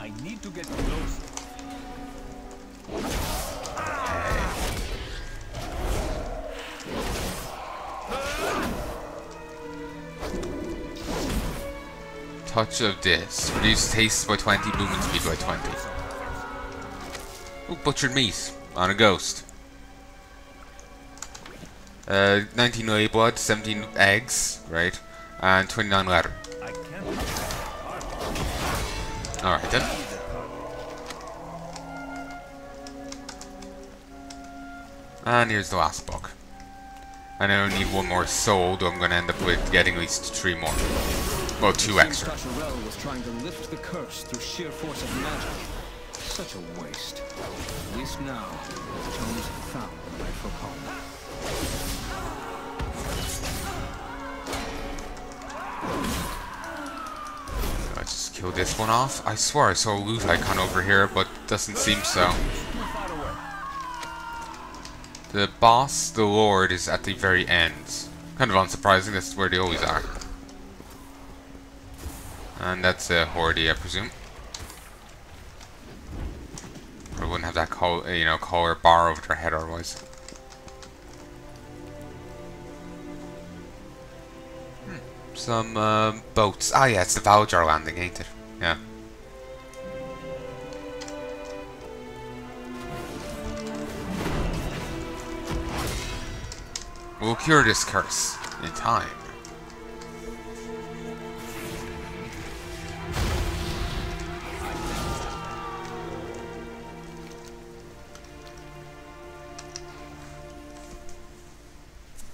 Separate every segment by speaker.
Speaker 1: I need to get close.
Speaker 2: Touch of this. Reduce taste by 20, movement speed by 20. Ooh, butchered meat on a ghost. 19 lay blood, 17 eggs, right? And 29 leather. Alright then. And here's the last book. And I only need one more soul, though I'm going to end up with getting at least 3 more. Well, 2 extra.
Speaker 1: Val'sharah was trying to lift the curse through sheer force of magic. Such a waste. At least now, the tomes have found the rightful home.
Speaker 2: Let's just kill this one off. I swear I saw a loot icon over here, but doesn't seem so. The boss, the Lord, is at the very end. Kind of unsurprising, that's where they always are. And that's a Horde, I presume. Or wouldn't have that collar bar over their head otherwise. Some boats. Ah, yeah, it's the Val'sharah landing, ain't it? Yeah. We'll cure this curse in time.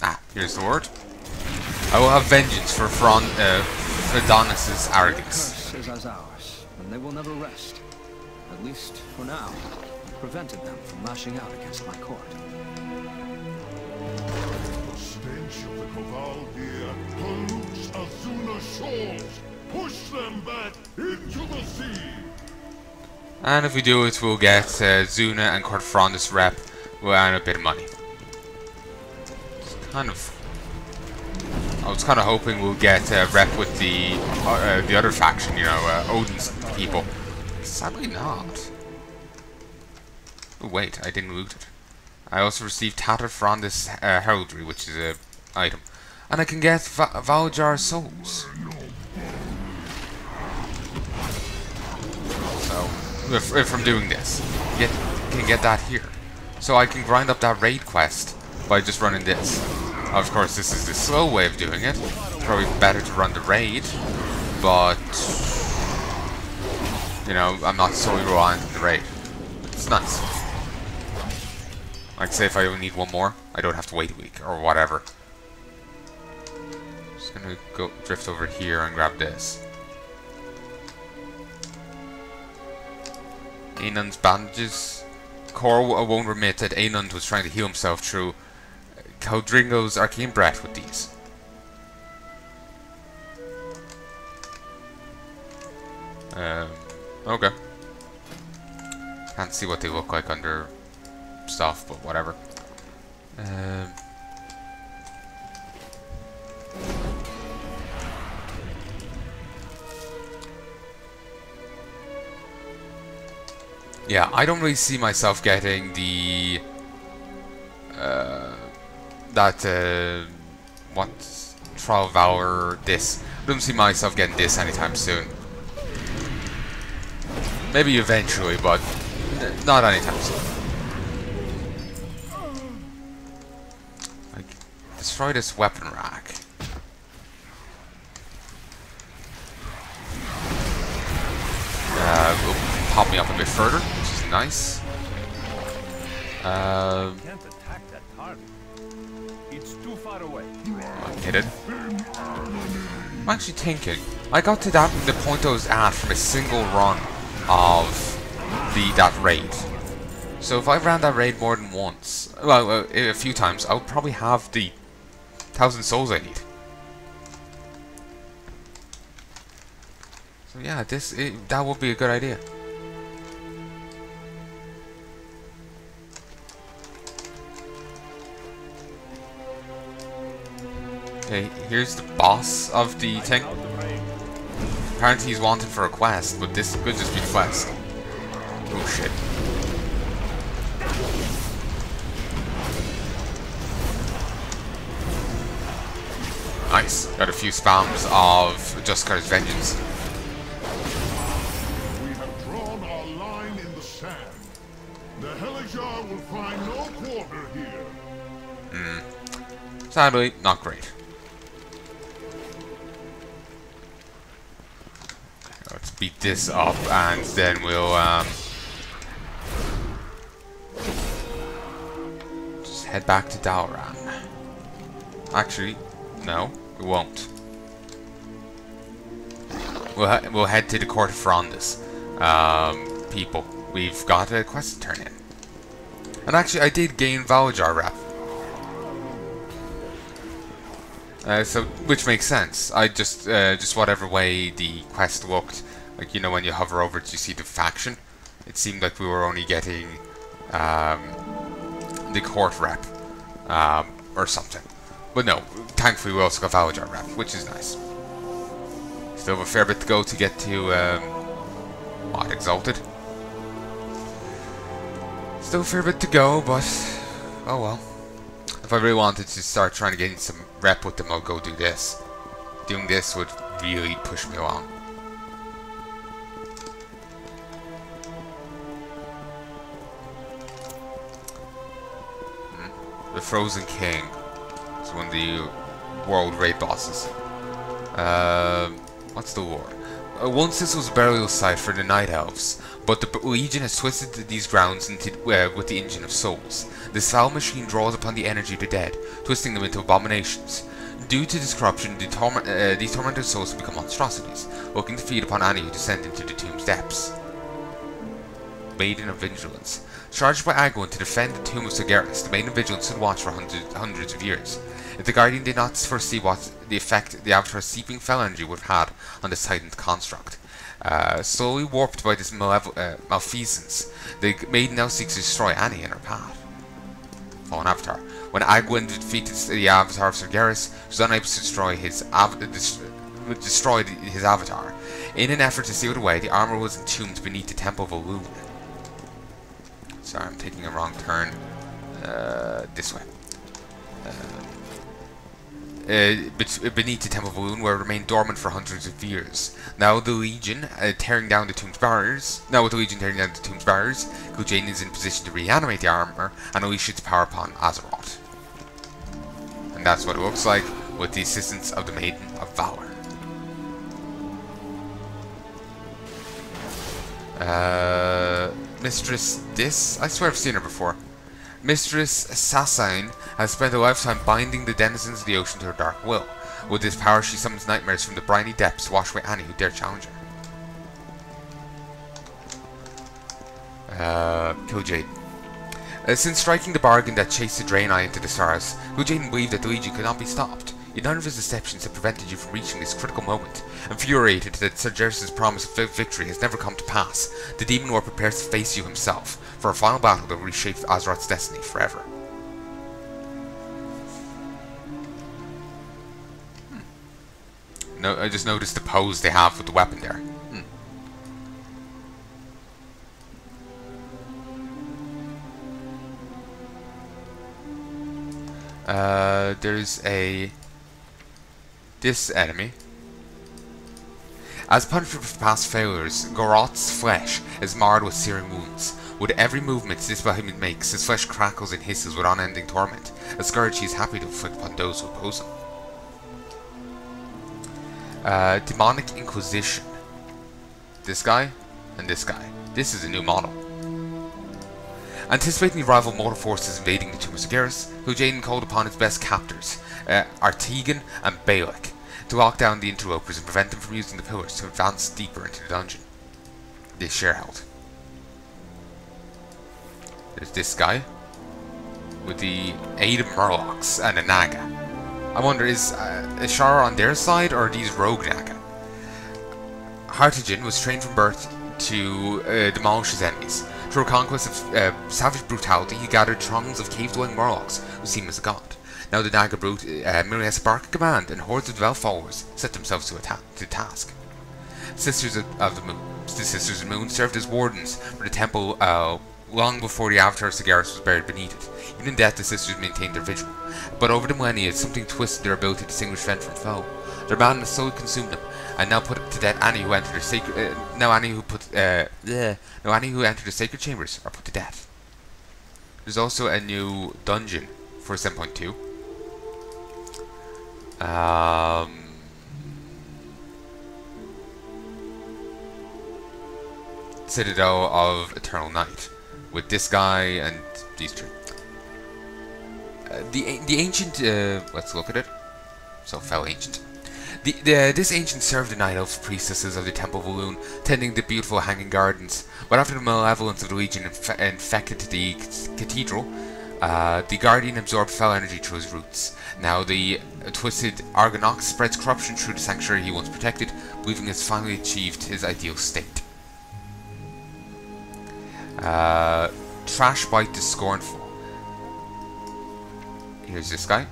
Speaker 2: Ah, here's the word. I will have vengeance for Adonis's arrogance.
Speaker 1: The curse is as ours, and they will never rest. At least for now. I prevented them from lashing out against my court.
Speaker 3: The stench of the Koval here pollutes Azuna's shores. Push them back into the sea.
Speaker 2: And if we do it, we'll get Zuna and Corfrondus rep and a bit of money. It's kind of. I was kind of hoping we'll get rep with the other faction, you know, Odin's people. Sadly not. Oh wait, I didn't loot it. I also received Tattered Frondus heraldry, which is a item, and I can get Val'sharah souls. So, if I'm doing this, can get that here. So I can grind up that raid quest by just running this. Of course, this is the slow way of doing it. Probably better to run the raid, but you know, I'm not solely reliant on the raid. It's nice. Like, say if I only need one more, I don't have to wait a week or whatever. Just gonna go drift over here and grab this. Anand's bandages. Cor won't admit that Anand was trying to heal himself through Caldringo's arcane breath with these. Okay. Can't see what they look like under stuff, but whatever. Yeah, I don't really see myself getting the what Trial of Valor this. I don't see myself getting this anytime soon. Maybe eventually, but not anytime soon. Like, destroy this weapon rack. Will pop me up a bit further, which is nice.
Speaker 1: Can't attack that target. It's too far away.
Speaker 2: Hit it. I'm actually thinking, I got to the point I was at from a single run of that raid. So if I ran that raid more than once, well, a few times, I would probably have the 1,000 souls I need. So yeah, that would be a good idea. Okay, here's the boss of the thing. Apparently he's wanted for a quest, but this could just be a quest. Oh shit. Nice. Got a few spams of Duskar's Vengeance.
Speaker 3: We have drawn our line in the sand. The Heya will find no quarter here.
Speaker 2: Sadly, not great. Let's beat this up and then we'll just head back to Dalran. Actually, no, we won't. We'll head to the Court of Frondus. People, we've got a quest to turn in. And actually, I did gain Val'sharah rep. So, which makes sense. I just whatever way the quest looked, like, you know, when you hover over it, you see the faction. It seemed like we were only getting the court rep or something. But no, thankfully we also got Val'sharah rep, which is nice. Still have a fair bit to go to get to what, Exalted? Still a fair bit to go, but oh well. If I really wanted to start trying to get some rep with them, I'll go do this. Doing this would really push me along. The Frozen King is one of the world raid bosses. What's the war? Once this was a burial site for the Night Elves, but the Legion has twisted these grounds into, with the Engine of Souls. This foul machine draws upon the energy of the dead, twisting them into abominations. Due to this corruption, these tormented souls become monstrosities, looking to feed upon any who descend into the tomb's depths. Maiden of Vigilance. Charged by Agwin to defend the tomb of Sargeras, the Maiden of Vigilance had watched for hundreds of years. If the Guardian did not foresee what the effect the Avatar's seeping fell energy would have had on this titan's construct. Slowly warped by this malfeasance, the Maiden now seeks to destroy any in her path. Fallen Avatar. When Agwin defeated the Avatar of Sargeras, she was unable to destroy his Avatar. In an effort to seal it away, the armor was entombed beneath the Temple of Elune. Sorry, I'm taking a wrong turn. This way. Beneath the Temple of Elune, where it remained dormant for hundreds of years. Now the Legion tearing down the tomb's barriers. Gul'jaden is in position to reanimate the armor and unleash its power upon Azeroth. And that's what it looks like with the assistance of the Maiden of Valor. Mistress I swear I've seen her before. Mistress Sasain has spent a lifetime binding the denizens of the ocean to her dark will. With this power, she summons nightmares from the briny depths to wash away any who dare challenge her. Gul'jaden. Since striking the bargain that chased the Draenei into the stars, Gul'jaden believed that the Legion could not be stopped. Yet none of his deceptions have prevented you from reaching this critical moment. Infuriated that Sargeras' promise of victory has never come to pass, the Demon Lord prepares to face you himself for a final battle that will reshape Azeroth's destiny forever. No, I just noticed the pose they have with the weapon there. There's this enemy. As punishment for past failures, Goroth's flesh is marred with searing wounds. With every movement this behemoth makes, his flesh crackles and hisses with unending torment, a scourge he is happy to inflict upon those who oppose him. Demonic Inquisition. This guy and this guy. This is a new model. Anticipating the rival mortal forces invading the Tomb of Sargeras, Gul'jaden called upon his best captors, Artegan and Balak, to lock down the interlopers and prevent them from using the pillars to advance deeper into the dungeon they share held. There's this guy with the aid of Murlocs and a Naga. I wonder, is Shara on their side or are these rogue Naga? Artegan was trained from birth to demolish his enemies. Through a conquest of savage brutality, he gathered throngs of cave-dwelling Murlocs who seem as a god. Now the Naga brute merely has spark of command, and hordes of devout followers set themselves to task. Sisters of the Moon. The Sisters of the Moon served as wardens for the temple long before the Avatar Sagaris was buried beneath it. Even in death, the sisters maintained their vigil. But over the millennia, something twisted their ability to distinguish friend from foe. Their madness slowly consumed them, and now put to death any who entered their sacred. Now any who entered the sacred chambers are put to death. There's also a new dungeon for 7.2. Citadel of Eternal Night, with this guy and these two. The ancient. Let's look at it. So fell ancient. This ancient served the night elves priestesses of the Temple of Walloon, tending the beautiful hanging gardens. But after the malevolence of the Legion infected the cathedral, the Guardian absorbed fell energy through his roots. Now the twisted Argonox spreads corruption through the sanctuary he once protected, believing he has finally achieved his ideal state. Trash Bite the Scornful. Here's this guy.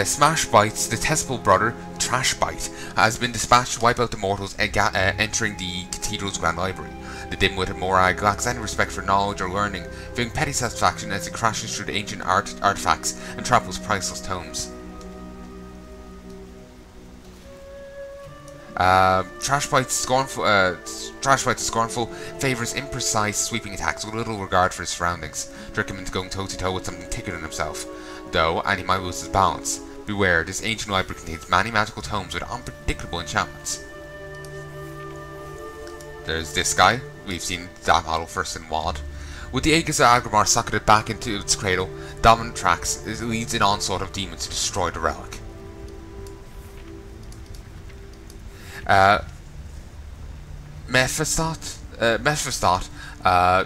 Speaker 2: Smash Bites, the detestable brother, Trash Bite, has been dispatched to wipe out the mortals entering the cathedral's grand library. The dim-witted Morag lacks any respect for knowledge or learning, feeling petty satisfaction as he crashes through the ancient artifacts and tramples priceless tomes. Trash Bite the Scornful favours imprecise, sweeping attacks with little regard for his surroundings, trick him into going toe-to-toe with something thicker than himself, though, and he might lose his balance. Beware, this ancient library contains many magical tomes with unpredictable enchantments. There's this guy. We've seen that model first in WoD. With the Aegis of Agromar socketed back into its cradle, Dominant Trax leads an onslaught of demons to destroy the relic. Mephistot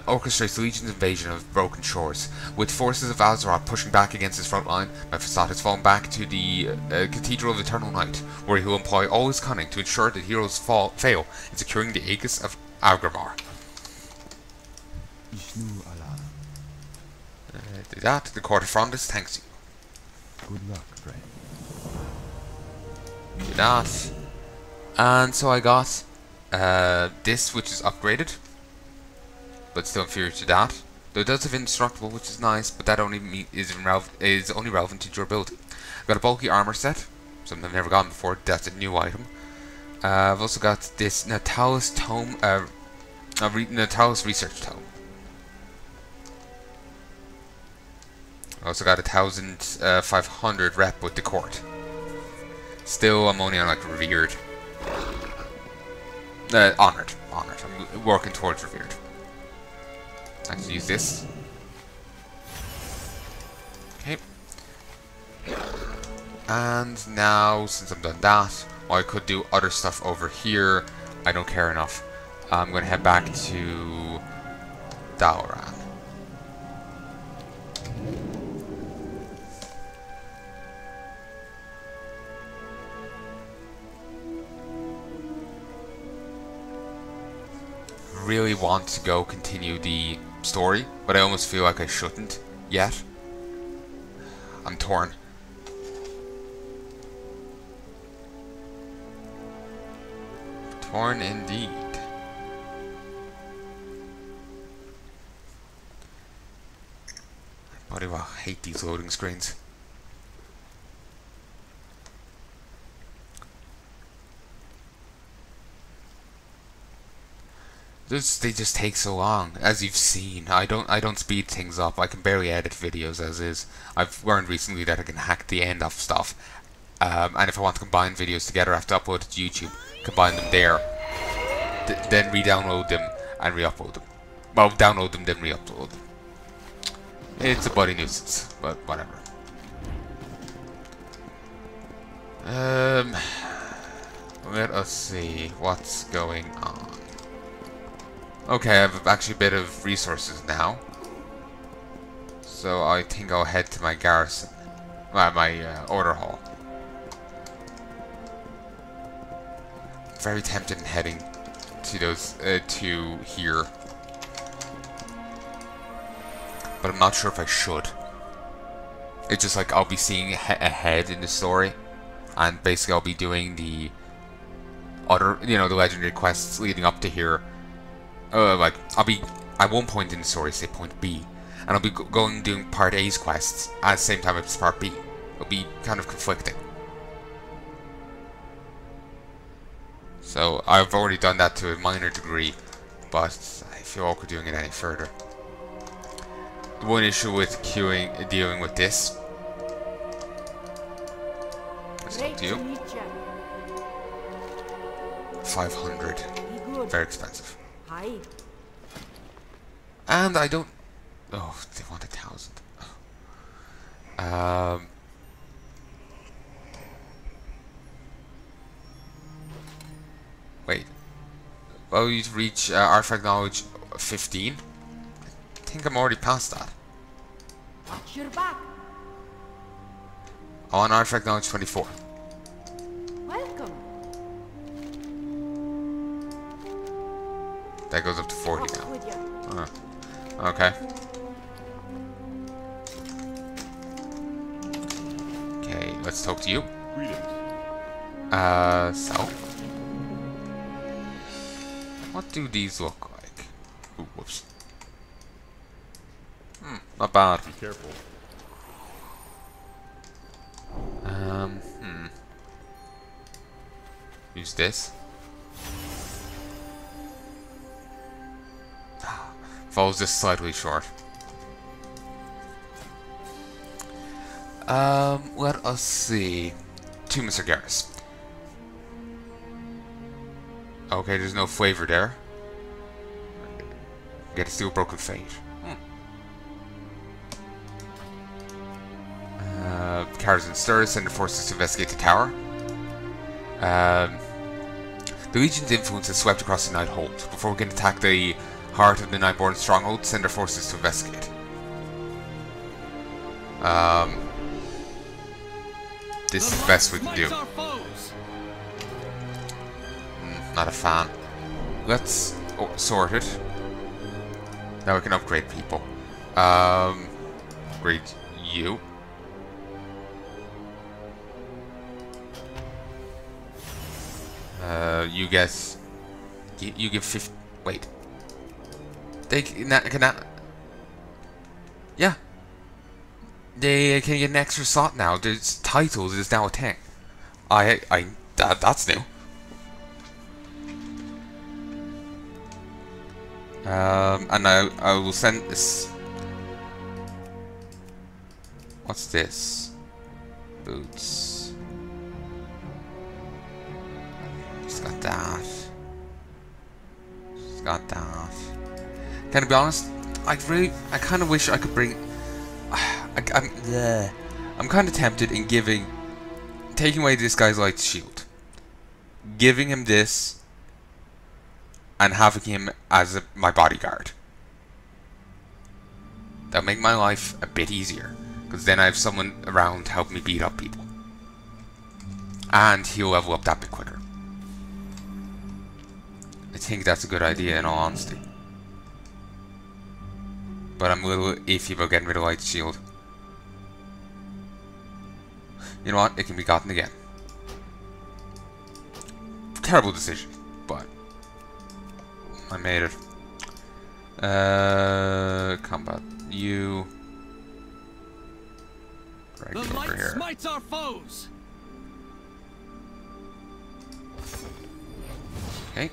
Speaker 2: orchestrates the Legion's invasion of Broken Shores. With forces of Val'sharah pushing back against his front line, Mephistot has fallen back to the Cathedral of Eternal Night, where he will employ all his cunning to ensure that heroes fail in securing the Aegis of Agromar. Do that, the Court of Frondus thanks you.
Speaker 3: Good luck, friend.
Speaker 2: Do that. And so I got this, which is upgraded, but still inferior to that. Though it does have indestructible, which is nice, but that only is only relevant to durability. I've got a bulky armor set, something I've never gotten before. That's a new item. I've also got this Natalis tome, Natalis research tome. I also got 1,500 rep with the court. Still, I'm only on like revered. Honored. I'm working towards revered. I can use this. Okay. And now, since I've done that, well, I could do other stuff over here. I don't care enough. I'm going to head back to Dalaran. Really want to go continue the story, but I almost feel like I shouldn't yet. I'm torn. Torn indeed. Bloody well, I hate these loading screens. They just take so long, as you've seen. I don't speed things up. I can barely edit videos as is. I've learned recently that I can hack the end of stuff, and if I want to combine videos together, I have to upload to YouTube, combine them there, then re-download them and re-upload them. Well, download them then re-upload them. It's a bloody nuisance, but whatever. Let us see what's going on. Okay, I have actually a bit of resources now, so I think I'll head to my garrison, my order hall. Very tempted in heading to those to here, but I'm not sure if I should. It's just like I'll be seeing ahead in the story, and basically I'll be doing other, you know, the legendary quests leading up to here. Like, I'll be at one point in the story, say point B, and I'll be going doing part A's quests at the same time as part B. It'll be kind of conflicting. So I've already done that to a minor degree, but I feel awkward doing it any further. The one issue with dealing with this. Let's talk to you. 500. Very expensive. And I don't. Oh, they want 1,000. Wait. Well, you'd reach artifact knowledge 15. I think I'm already past that.
Speaker 4: Watch your back.
Speaker 2: On artifact knowledge 24.
Speaker 4: Welcome.
Speaker 2: That goes up to 40
Speaker 4: Off
Speaker 2: now.
Speaker 4: with you.
Speaker 2: Okay. Okay, let's talk to you.
Speaker 3: Greetings.
Speaker 2: So. What do these look like? Ooh, whoops. Not bad.
Speaker 3: Be careful.
Speaker 2: Use this. Falls just slightly short. Let us see. 2 Mr. Garrus. Okay, there's no flavor there. Get a Steel Broken Fate. Carries and Stirs, send the forces to investigate the tower. The Legion's influence has swept across the Night Hold. Before we can attack the heart of the Nightborn stronghold, send our forces to investigate. This is the best we can do. Not a fan. Let's sort it. Now we can upgrade people. Upgrade you. You guess. You give 50. Wait. They can that. Yeah. They can get an extra slot now. There's titles is now a thing. That's new. And I will send this. What's this? Boots. Just got that. Just got that. Can I be honest? I kind of wish I could bring. I'm kind of tempted in taking away this guy's light shield, giving him this, and having him as my bodyguard. That'll make my life a bit easier, because then I have someone around to help me beat up people, and he'll level up that bit quicker. I think that's a good idea, in all honesty. But I'm a little iffy about getting rid of light shield. You know what? It can be gotten again. Terrible decision, but I made it. Combat you. Drag you over here.
Speaker 1: Smites our foes.
Speaker 2: Okay.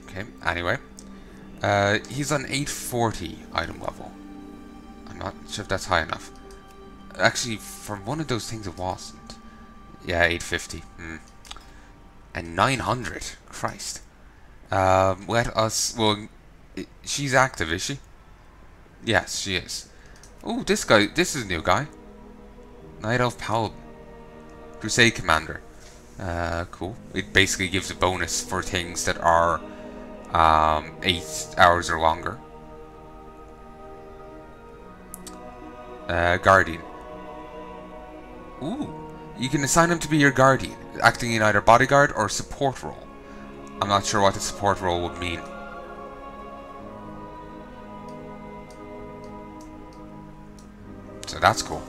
Speaker 2: Okay. Anyway. He's on 840 item level. I'm not sure if that's high enough. Actually, from one of those things it wasn't. Yeah, 850. And 900. Christ. Let us... Well, she's active, is she? Yes, she is. Oh, this guy... This is a new guy. Night Elf Paladin. Crusade Commander. Cool. It basically gives a bonus for things that are... 8 hours or longer. Guardian. Ooh. You can assign him to be your guardian, acting in either bodyguard or support role. I'm not sure what the support role would mean. So that's cool.